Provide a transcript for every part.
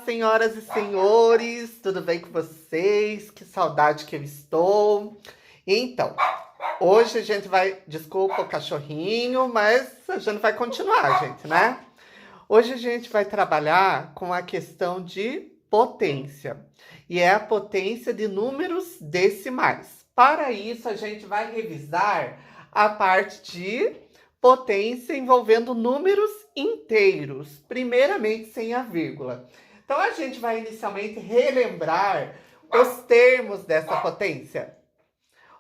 senhoras e senhores, tudo bem com vocês? Que saudade que eu estou. Então, hoje a gente vai... Desculpa o cachorrinho, mas a gente vai continuar, gente, né? Hoje a gente vai trabalhar com a questão de potência. E é a potência de números decimais. Para isso, a gente vai revisar a parte de potência envolvendo números inteiros, primeiramente sem a vírgula. Então, a gente vai inicialmente relembrar os termos dessa potência.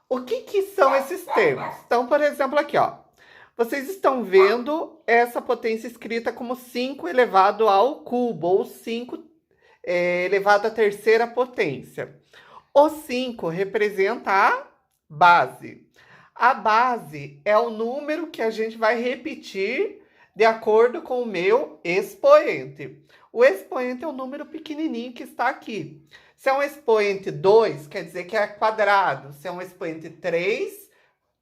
O que são esses termos? Então, por exemplo, aqui, ó. Vocês estão vendo essa potência escrita como 5 elevado ao cubo, ou 5 elevado à terceira potência. O 5 representa a base. A base é o número que a gente vai repetir de acordo com o meu expoente. O expoente é o número pequenininho que está aqui. Se é um expoente 2, quer dizer que é quadrado. Se é um expoente 3,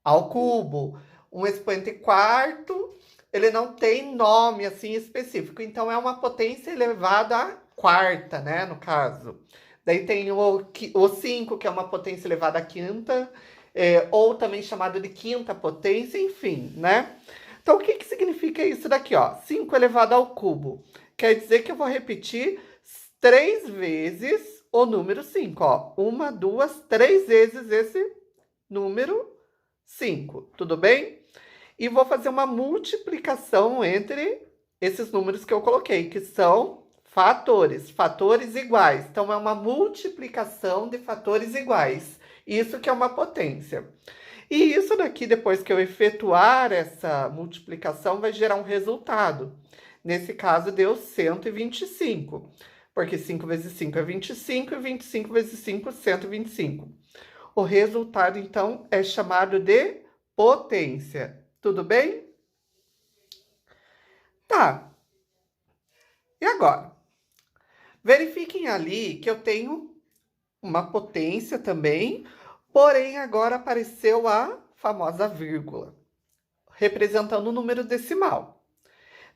ao cubo. Um expoente quarto, ele não tem nome assim específico. Então, é uma potência elevada à quarta, né, no caso. Daí tem o 5, que é uma potência elevada à quinta, ou também chamado de quinta potência, enfim, né? Então, o que significa isso daqui, ó? 5 elevado ao cubo. Quer dizer que eu vou repetir 3 vezes o número 5, ó. 1, 2, 3 vezes esse número 5, tudo bem? E vou fazer uma multiplicação entre esses números que eu coloquei, que são fatores iguais. Então, é uma multiplicação de fatores iguais. Isso que é uma potência. E isso daqui, depois que eu efetuar essa multiplicação, vai gerar um resultado. Nesse caso, deu 125. Porque 5 vezes 5 é 25, e 25 vezes 5 é 125. O resultado, então, é chamado de potência. Tudo bem? Tá. E agora? Verifiquem ali que eu tenho uma potência também, porém agora apareceu a famosa vírgula, representando o número decimal.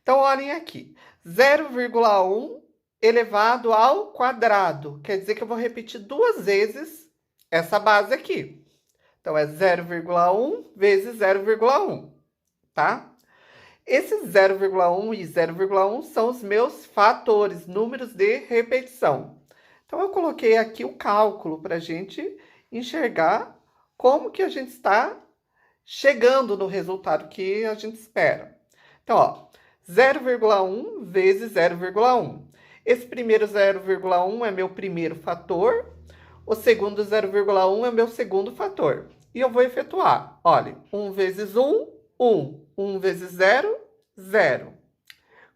Então, olhem aqui. 0,1 elevado ao quadrado. Quer dizer que eu vou repetir 2 vezes essa base aqui. Então, é 0,1 vezes 0,1, tá? Esses 0,1 e 0,1 são os meus fatores, números de repetição. Então, eu coloquei aqui o cálculo para a gente enxergar como que a gente está chegando no resultado que a gente espera. Então, ó, 0,1 vezes 0,1. Esse primeiro 0,1 é meu primeiro fator, o segundo 0,1 é meu segundo fator. E eu vou efetuar. Olha, 1 vezes 1, 1. 1 vezes 0, 0.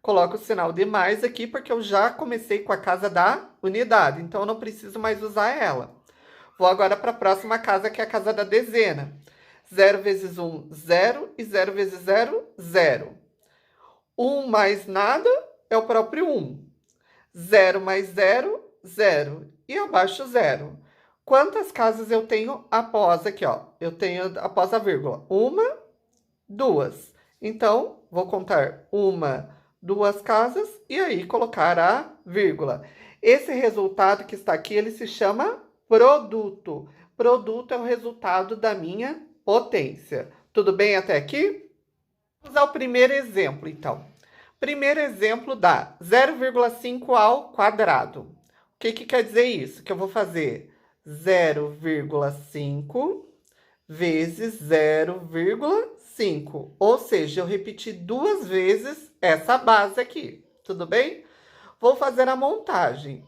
Coloco o sinal de mais aqui, porque eu já comecei com a casa da unidade. Então, eu não preciso mais usar ela. Vou agora para a próxima casa, que é a casa da dezena. 0 vezes 1, 0. E 0 vezes 0, 0. 1 mais nada é o próprio 1. 0 mais 0, 0. E abaixo 0. Quantas casas eu tenho após aqui, ó? Eu tenho após a vírgula. 1, 2. Então, vou contar 1, 2 casas e aí colocar a vírgula. Esse resultado que está aqui, ele se chama produto. Produto é o resultado da minha potência. Tudo bem até aqui? Vamos ao primeiro exemplo, então. Primeiro exemplo dá 0,5 ao quadrado. O que quer dizer isso? Que eu vou fazer 0,5 vezes 0,5. Ou seja, eu repeti 2 vezes essa base aqui. Tudo bem? Vou fazer a montagem.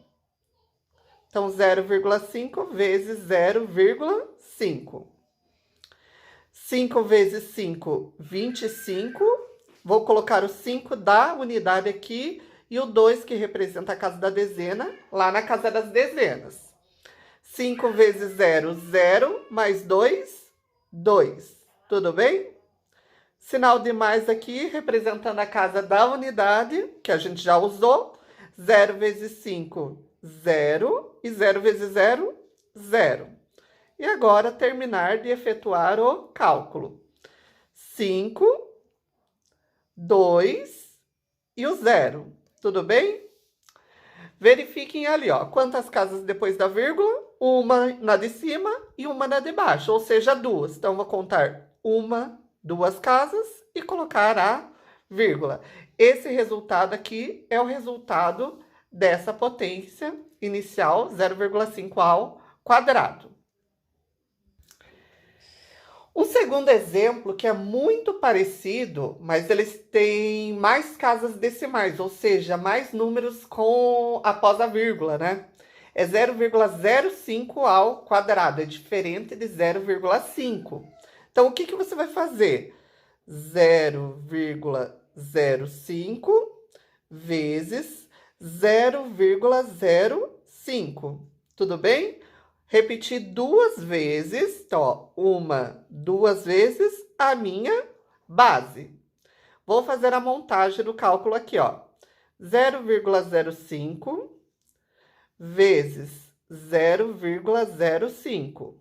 Então, 0,5 vezes 0,5. 5 vezes 5, 25. Vou colocar o 5 da unidade aqui e o 2, que representa a casa da dezena, lá na casa das dezenas. 5 vezes 0, 0, mais 2, 2. Tudo bem? Sinal de mais aqui, representando a casa da unidade, que a gente já usou. 0 vezes 5, 0. E 0 vezes 0, 0. E agora, terminar de efetuar o cálculo. 5, 2 e o 0. Tudo bem? Verifiquem ali, ó, quantas casas depois da vírgula, uma na de cima e uma na de baixo, ou seja, duas. Então, vou contar uma, duas casas e colocar a vírgula. Esse resultado aqui é o resultado dessa potência inicial, 0,5 ao quadrado. Um segundo exemplo que é muito parecido, mas eles têm mais casas decimais, ou seja, mais números após a vírgula, né? É 0,05 ao quadrado, é diferente de 0,5. Então, o que você vai fazer? 0,05 vezes 0,05. Tudo bem? Repetir duas vezes, então, ó, duas vezes a minha base. Vou fazer a montagem do cálculo aqui, ó. 0,05 vezes 0,05.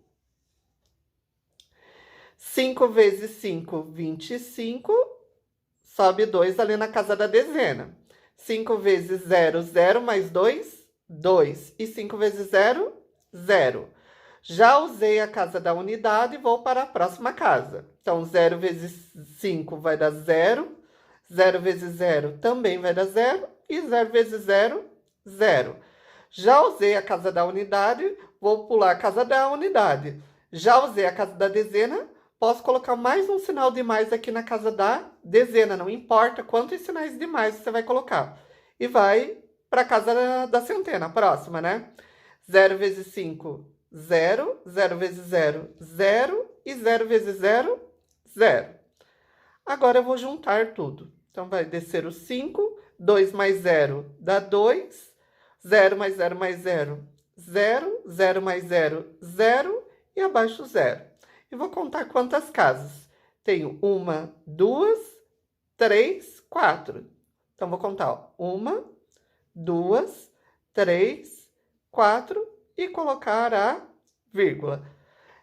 5 vezes 5, 25. Sobe 2 ali na casa da dezena. 5 vezes 0, 0 mais 2, 2. E 5 vezes 0, 0. Já usei a casa da unidade e vou para a próxima casa. Então, 0 vezes 5 vai dar 0. 0 vezes 0 também vai dar 0. E 0 vezes 0, 0. Já usei a casa da unidade, vou pular a casa da unidade. Já usei a casa da dezena, posso colocar mais um sinal de mais aqui na casa da dezena. Não importa quantos sinais de mais você vai colocar. E vai para a casa da centena, próxima, né? 0 vezes 5, 0. 0 vezes 0, 0. E 0 vezes 0, 0. Agora eu vou juntar tudo. Então, vai descer o 5. 2 mais 0 dá 2. 0 mais 0 mais 0, 0. 0 mais 0, 0. E abaixo 0. E vou contar quantas casas. Tenho 1, 2, 3, 4. Então, vou contar, ó. 1, 2, 3, 4 e colocar a vírgula.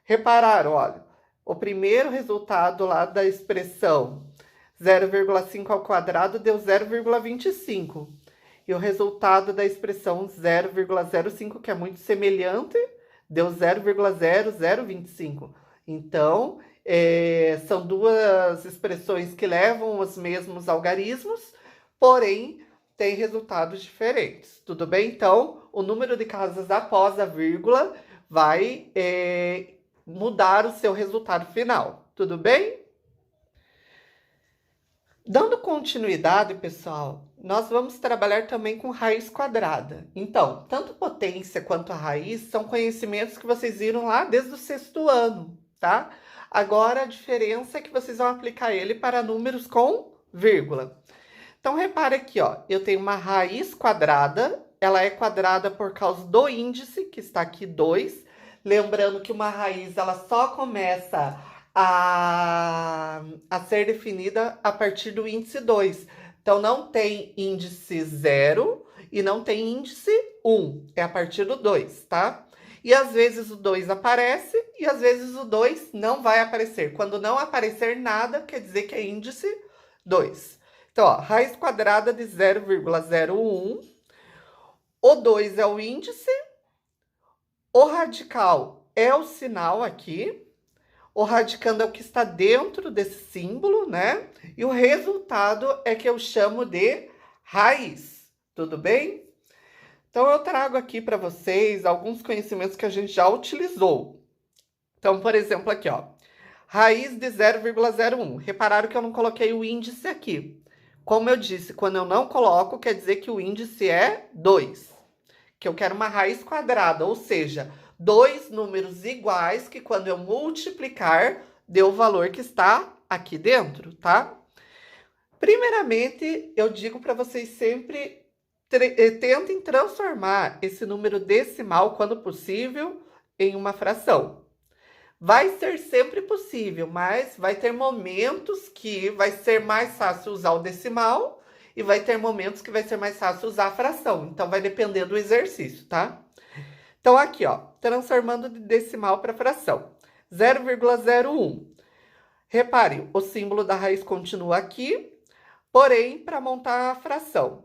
Repararam, olha, o primeiro resultado lá da expressão 0,5 ao quadrado deu 0,25. E o resultado da expressão 0,05, que é muito semelhante, deu 0,0025. Então, são duas expressões que levam os mesmos algarismos, porém, têm resultados diferentes. Tudo bem? Então, o número de casas após a vírgula vai mudar o seu resultado final. Tudo bem? Dando continuidade, pessoal, nós vamos trabalhar também com raiz quadrada. Então, tanto potência quanto a raiz são conhecimentos que vocês viram lá desde o 6º ano, tá? Agora, a diferença é que vocês vão aplicar ele para números com vírgula. Então, repare aqui, ó, eu tenho uma raiz quadrada, ela é quadrada por causa do índice, que está aqui 2. Lembrando que uma raiz, ela só começa a ser definida a partir do índice 2. Então, não tem índice 0 e não tem índice 1. É a partir do 2, tá? E às vezes o 2 aparece e às vezes o 2 não vai aparecer. Quando não aparecer nada, quer dizer que é índice 2. Então, ó, raiz quadrada de 0,01. O 2 é o índice. O radical é o sinal aqui. O radicando é o que está dentro desse símbolo, né? E o resultado é que eu chamo de raiz. Tudo bem? Então, eu trago aqui para vocês alguns conhecimentos que a gente já utilizou. Então, por exemplo, aqui, ó. Raiz de 0,01. Repararam que eu não coloquei o índice aqui. Como eu disse, quando eu não coloco, quer dizer que o índice é 2. Que eu quero uma raiz quadrada, ou seja, 2 números iguais que quando eu multiplicar, deu o valor que está aqui dentro, tá? Primeiramente, eu digo para vocês sempre, tentem transformar esse número decimal, quando possível, em uma fração. Vai ser sempre possível, mas vai ter momentos que vai ser mais fácil usar o decimal e vai ter momentos que vai ser mais fácil usar a fração. Então, vai depender do exercício, tá? Então, aqui, ó, transformando de decimal para fração. 0,01. Repare, o símbolo da raiz continua aqui, porém, para montar a fração.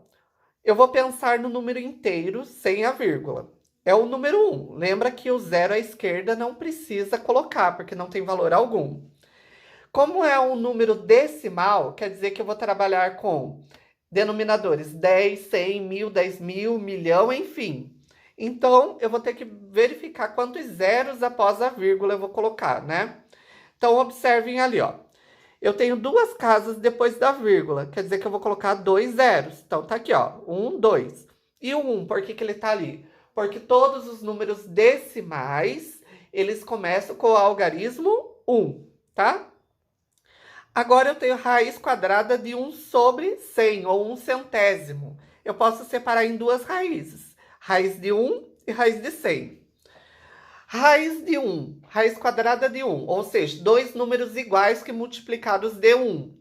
Eu vou pensar no número inteiro sem a vírgula. É o número 1. Lembra que o zero à esquerda não precisa colocar, porque não tem valor algum. Como é um número decimal, quer dizer que eu vou trabalhar com denominadores 10, 100, 1000, 10.000, milhão, enfim. Então, eu vou ter que verificar quantos zeros após a vírgula eu vou colocar, né? Então, observem ali, ó. Eu tenho duas casas depois da vírgula, quer dizer que eu vou colocar 2 zeros. Então, tá aqui, ó, 1, 2. E o 1, por que que ele tá ali? Porque todos os números decimais, eles começam com o algarismo 1, tá? Agora eu tenho raiz quadrada de 1 sobre 100, ou 1 centésimo. Eu posso separar em duas raízes, raiz de 1 e raiz de 100. Raiz de 1, raiz quadrada de 1, ou seja, dois números iguais que multiplicados de 1.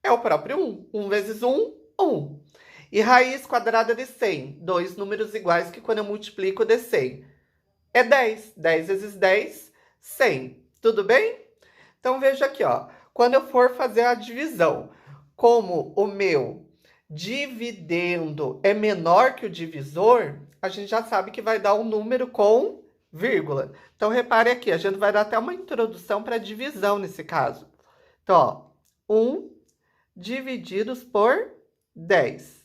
É o próprio 1. 1 vezes 1, 1. E raiz quadrada de 100, dois números iguais que quando eu multiplico de 100 é 10. 10 vezes 10, 100. Tudo bem? Então, veja aqui, ó. Quando eu for fazer a divisão, como o meu dividendo é menor que o divisor, a gente já sabe que vai dar um número com vírgula. Então, repare aqui, a gente vai dar até uma introdução para divisão nesse caso. Então, ó, 1 divididos por 10.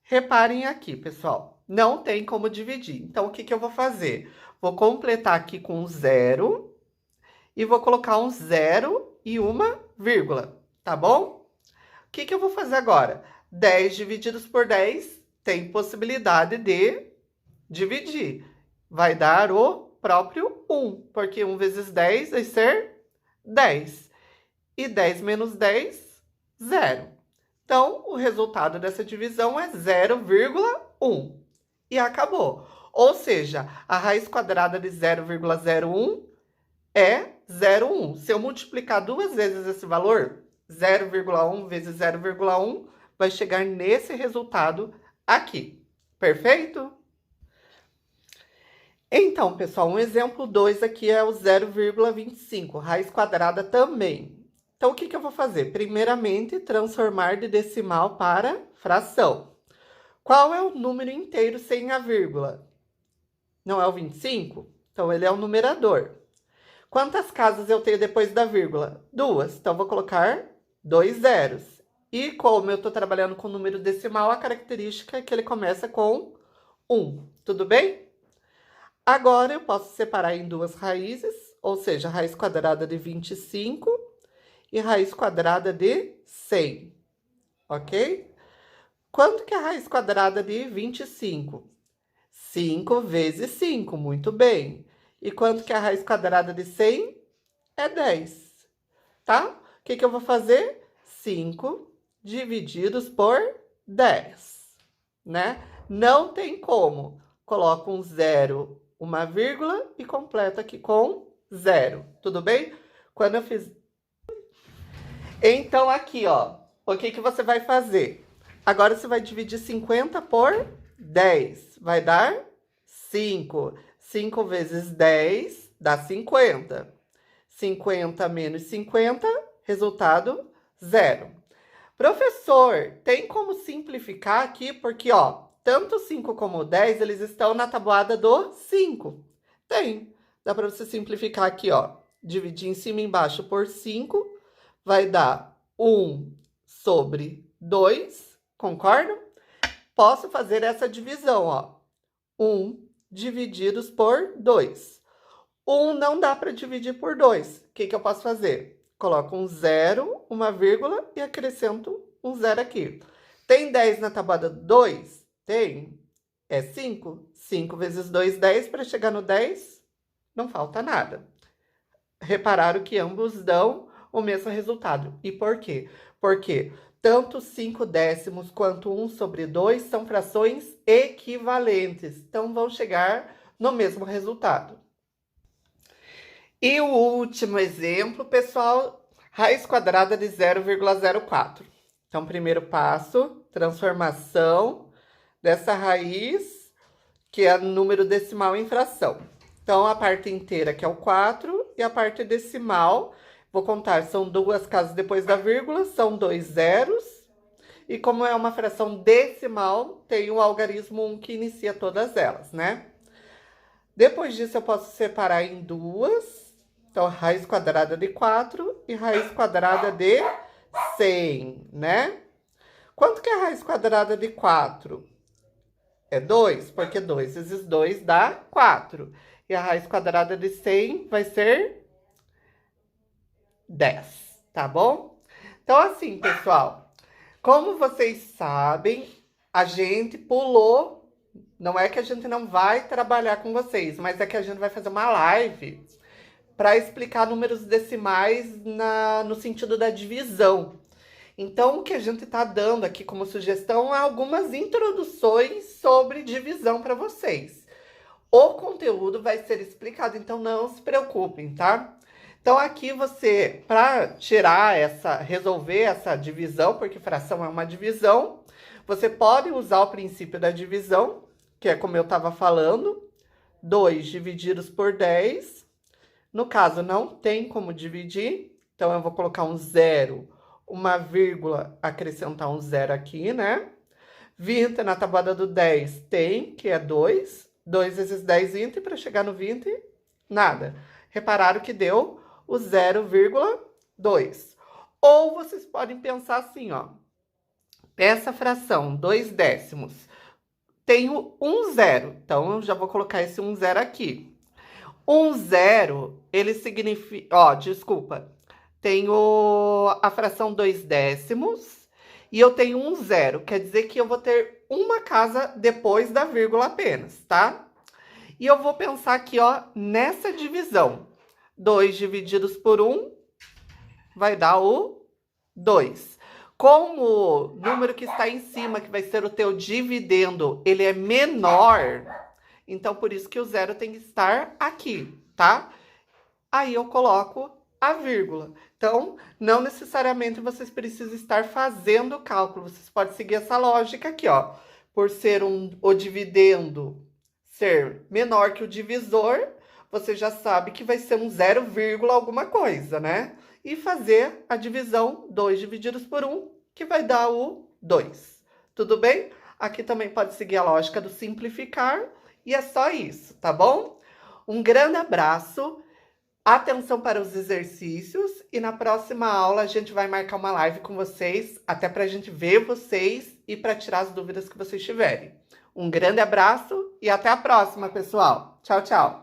Reparem aqui, pessoal, não tem como dividir. Então, o que que eu vou fazer? Vou completar aqui com 0 e vou colocar um 0 e uma vírgula, tá bom? O que que eu vou fazer agora? 10 divididos por 10 tem possibilidade de dividir. Vai dar o próprio 1, porque 1 vezes 10 vai ser 10. E 10 menos 10, 0. Então, o resultado dessa divisão é 0,1. E acabou. Ou seja, a raiz quadrada de 0,01 é 0,1. Se eu multiplicar duas vezes esse valor, 0,1 vezes 0,1, vai chegar nesse resultado aqui. Perfeito? Então, pessoal, um exemplo 2 aqui é o 0,25, raiz quadrada também. Então, o que que eu vou fazer? Primeiramente, transformar de decimal para fração. Qual é o número inteiro sem a vírgula? Não é o 25? Então, ele é o numerador. Quantas casas eu tenho depois da vírgula? 2. Então, vou colocar 2 zeros. E como eu estou trabalhando com número decimal, a característica é que ele começa com 1. Tudo bem? Agora, eu posso separar em duas raízes, ou seja, raiz quadrada de 25 e raiz quadrada de 100, ok? Quanto que é a raiz quadrada de 25? 5 vezes 5, muito bem. E quanto que é a raiz quadrada de 100? É 10, tá? O que que eu vou fazer? 5 divididos por 10, né? Não tem como. Coloco um 0, uma vírgula e completo aqui com 0, tudo bem? Quando eu fiz... Então, aqui, ó, o que que você vai fazer? Agora, você vai dividir 50 por 10. Vai dar 5. 5 vezes 10 dá 50. 50 menos 50, resultado 0. Professor, tem como simplificar aqui? Porque, ó, tanto 5 como o 10, eles estão na tabuada do 5. Tem. Dá para você simplificar aqui, ó. Dividir em cima e embaixo por 5. Vai dar 1 sobre 2, concordam? Posso fazer essa divisão, ó. 1 divididos por 2. 1 não dá para dividir por 2. O que que eu posso fazer? Coloco um 0, uma vírgula e acrescento um 0 aqui. Tem 10 na tabuada 2? Tem. É 5. 5 vezes 2, 10. Para chegar no 10, não falta nada. Repararam que ambos dão o mesmo resultado. E por quê? Porque tanto 5 décimos quanto 1 sobre 2 são frações equivalentes. Então, vão chegar no mesmo resultado. E o último exemplo, pessoal, raiz quadrada de 0,04. Então, primeiro passo, transformação dessa raiz, que é número decimal em fração. Então, a parte inteira, que é o 4, e a parte decimal, vou contar, são duas casas depois da vírgula, são 2 zeros, E como é uma fração decimal, tem o algarismo 1 que inicia todas elas, né? Depois disso, eu posso separar em duas. Então, raiz quadrada de 4 e raiz quadrada de 100, né? Quanto que é a raiz quadrada de 4? É 2, porque 2 vezes 2 dá 4. E a raiz quadrada de 100 vai ser 10, tá bom? Então, assim, pessoal, como vocês sabem, a gente pulou. Não é que a gente não vai trabalhar com vocês, mas é que a gente vai fazer uma live para explicar números decimais no sentido da divisão. Então, o que a gente está dando aqui como sugestão é algumas introduções sobre divisão para vocês. O conteúdo vai ser explicado, então não se preocupem, tá? Então, aqui você, para resolver essa divisão, porque fração é uma divisão, você pode usar o princípio da divisão, que é como eu estava falando, 2 divididos por 10. No caso, não tem como dividir, então eu vou colocar um zero, uma vírgula, acrescentar um zero aqui, né? 20 na tabuada do 10 tem, que é 2. 2 vezes 10, 20, para chegar no 20, nada. Repararam que deu o 0,2. Ou vocês podem pensar assim, ó. Essa fração, 2 décimos, tem um zero. Então, eu já vou colocar esse um zero aqui. Um zero, ele significa... Ó, desculpa. Tenho a fração 2 décimos e eu tenho um zero. Quer dizer que eu vou ter uma casa depois da vírgula apenas, tá? E eu vou pensar aqui, ó, nessa divisão. 2 divididos por 1 vai dar o 2. Como o número que está em cima, que vai ser o teu dividendo, ele é menor, então por isso que o zero tem que estar aqui, tá? Aí eu coloco a vírgula. Então, não necessariamente vocês precisam estar fazendo o cálculo. Vocês podem seguir essa lógica aqui, ó. Por ser o dividendo ser menor que o divisor, você já sabe que vai ser um 0, alguma coisa, né? E fazer a divisão 2 divididos por 1, que vai dar o 2. Tudo bem? Aqui também pode seguir a lógica do simplificar. E é só isso, tá bom? Um grande abraço. Atenção para os exercícios e na próxima aula a gente vai marcar uma live com vocês, até para a gente ver vocês e para tirar as dúvidas que vocês tiverem. Um grande abraço e até a próxima, pessoal. Tchau, tchau.